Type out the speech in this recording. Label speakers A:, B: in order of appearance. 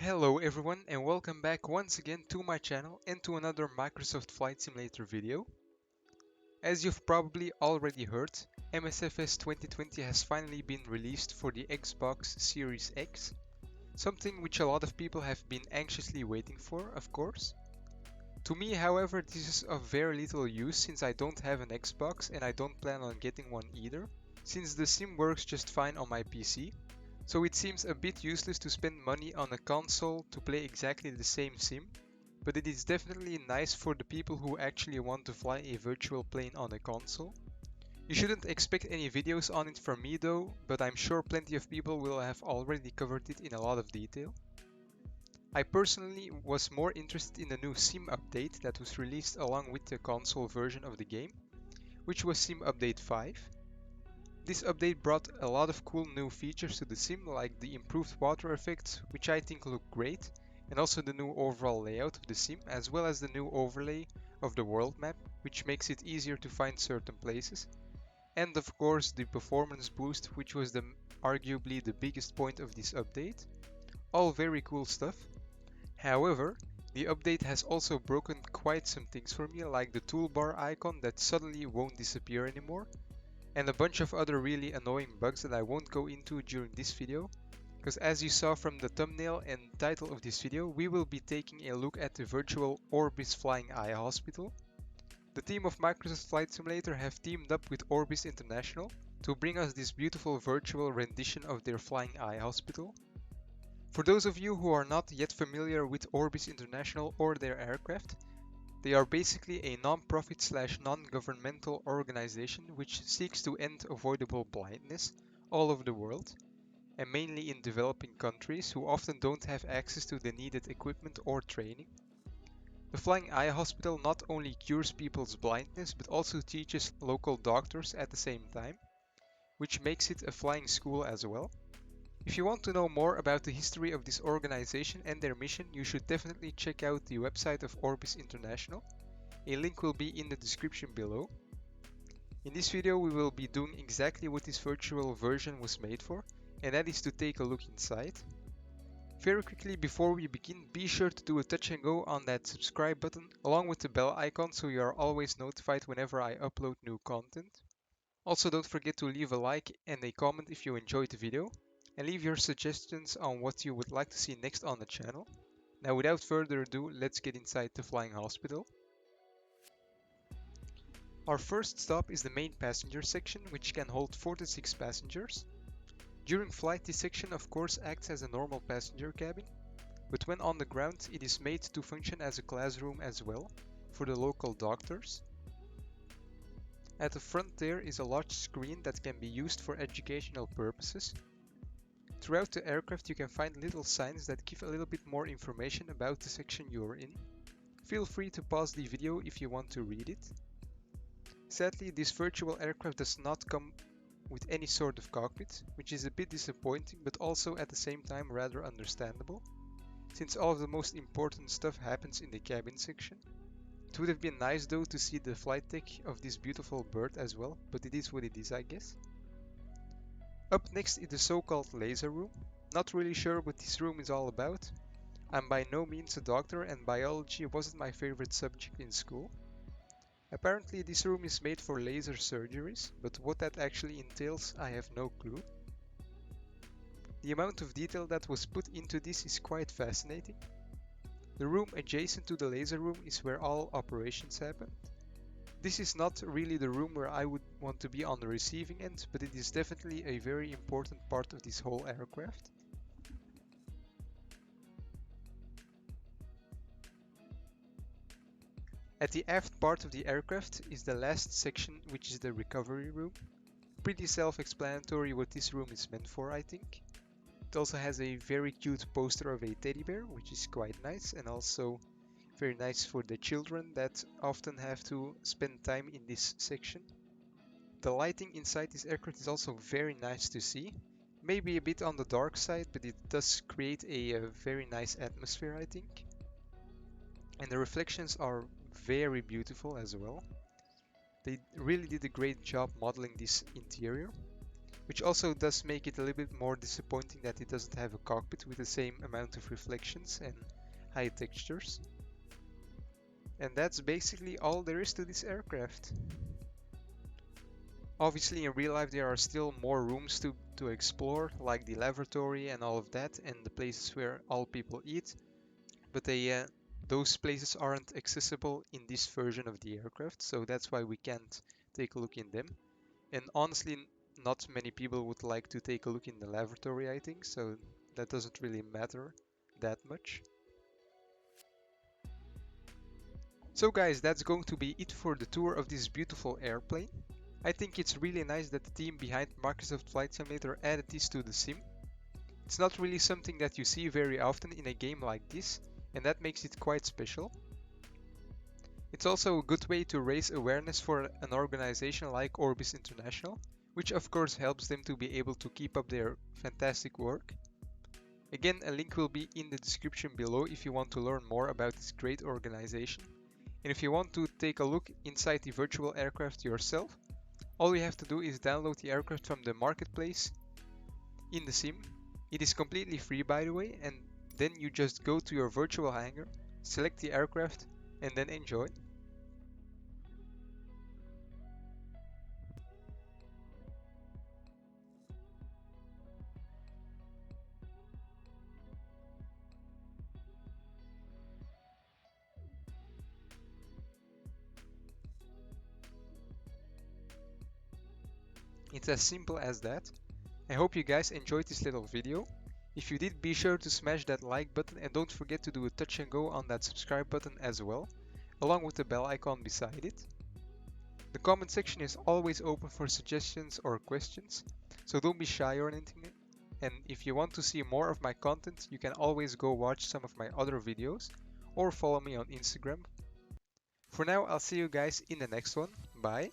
A: Hello everyone and welcome back once again to my channel and to another Microsoft Flight Simulator video. As you've probably already heard, MSFS 2020 has finally been released for the Xbox Series X, something which a lot of people have been anxiously waiting for, of course. To me, however, this is of very little use since I don't have an Xbox and I don't plan on getting one either, since the sim works just fine on my PC. So it seems a bit useless to spend money on a console to play exactly the same sim, but it is definitely nice for the people who actually want to fly a virtual plane on a console. You shouldn't expect any videos on it from me though, but I'm sure plenty of people will have already covered it in a lot of detail. I personally was more interested in the new sim update that was released along with the console version of the game, which was Sim Update 5. This update brought a lot of cool new features to the sim, like the improved water effects, which I think look great, and also the new overall layout of the sim, as well as the new overlay of the world map, which makes it easier to find certain places, and of course the performance boost, which was arguably the biggest point of this update. All very cool stuff. However, the update has also broken quite some things for me, like the toolbar icon that suddenly won't disappear anymore, and a bunch of other really annoying bugs that I won't go into during this video, because as you saw from the thumbnail and title of this video, we will be taking a look at the virtual Orbis Flying Eye Hospital. The team of Microsoft Flight Simulator have teamed up with Orbis International to bring us this beautiful virtual rendition of their Flying Eye Hospital. For those of you who are not yet familiar with Orbis International or their aircraft, they are basically a non-profit / non-governmental organization which seeks to end avoidable blindness all over the world, and mainly in developing countries who often don't have access to the needed equipment or training. The Flying Eye Hospital not only cures people's blindness but also teaches local doctors at the same time, which makes it a flying school as well. If you want to know more about the history of this organization and their mission, you should definitely check out the website of Orbis International. A link will be in the description below. In this video we will be doing exactly what this virtual version was made for, and that is to take a look inside. Very quickly before we begin, be sure to do a touch and go on that subscribe button along with the bell icon so you are always notified whenever I upload new content. Also don't forget to leave a like and a comment if you enjoyed the video, and leave your suggestions on what you would like to see next on the channel. Now without further ado, let's get inside the flying hospital. Our first stop is the main passenger section, which can hold 4 to 6 passengers. During flight, this section of course acts as a normal passenger cabin, but when on the ground it is made to function as a classroom as well, for the local doctors. At the front there is a large screen that can be used for educational purposes. Throughout the aircraft you can find little signs that give a little bit more information about the section you are in. Feel free to pause the video if you want to read it. Sadly, this virtual aircraft does not come with any sort of cockpit, which is a bit disappointing but also at the same time rather understandable, since all of the most important stuff happens in the cabin section. It would have been nice though to see the flight deck of this beautiful bird as well, but it is what it is, I guess. Up next is the so-called laser room. Not really sure what this room is all about. I'm by no means a doctor and biology wasn't my favorite subject in school. Apparently this room is made for laser surgeries, but what that actually entails I have no clue. The amount of detail that was put into this is quite fascinating. The room adjacent to the laser room is where all operations happen. This is not really the room where I would want to be on the receiving end, but it is definitely a very important part of this whole aircraft. At the aft part of the aircraft is the last section, which is the recovery room. Pretty self-explanatory what this room is meant for, I think. It also has a very cute poster of a teddy bear, which is quite nice, and also very nice for the children that often have to spend time in this section. The lighting inside this aircraft is also very nice to see. Maybe a bit on the dark side, but it does create a very nice atmosphere, I think. And the reflections are very beautiful as well. They really did a great job modeling this interior. which also does make it a little bit more disappointing that it doesn't have a cockpit with the same amount of reflections and high textures. And that's basically all there is to this aircraft. Obviously in real life there are still more rooms to explore, like the lavatory and all of that, and the places where all people eat, but those places aren't accessible in this version of the aircraft, so that's why we can't take a look in them. And honestly, not many people would like to take a look in the lavatory, I think, so that doesn't really matter that much. So guys, that's going to be it for the tour of this beautiful airplane. I think it's really nice that the team behind Microsoft Flight Simulator added this to the sim. It's not really something that you see very often in a game like this, and that makes it quite special. It's also a good way to raise awareness for an organization like Orbis International, which of course helps them to be able to keep up their fantastic work. Again, a link will be in the description below if you want to learn more about this great organization. And if you want to take a look inside the virtual aircraft yourself, all you have to do is download the aircraft from the marketplace in the sim. It is completely free, by the way, and then you just go to your virtual hangar, select the aircraft, and then enjoy. It's as simple as that. I hope you guys enjoyed this little video. If you did, be sure to smash that like button and don't forget to do a touch and go on that subscribe button as well, along with the bell icon beside it. The comment section is always open for suggestions or questions, so don't be shy or anything. And if you want to see more of my content, you can always go watch some of my other videos or follow me on Instagram. For now, I'll see you guys in the next one. Bye.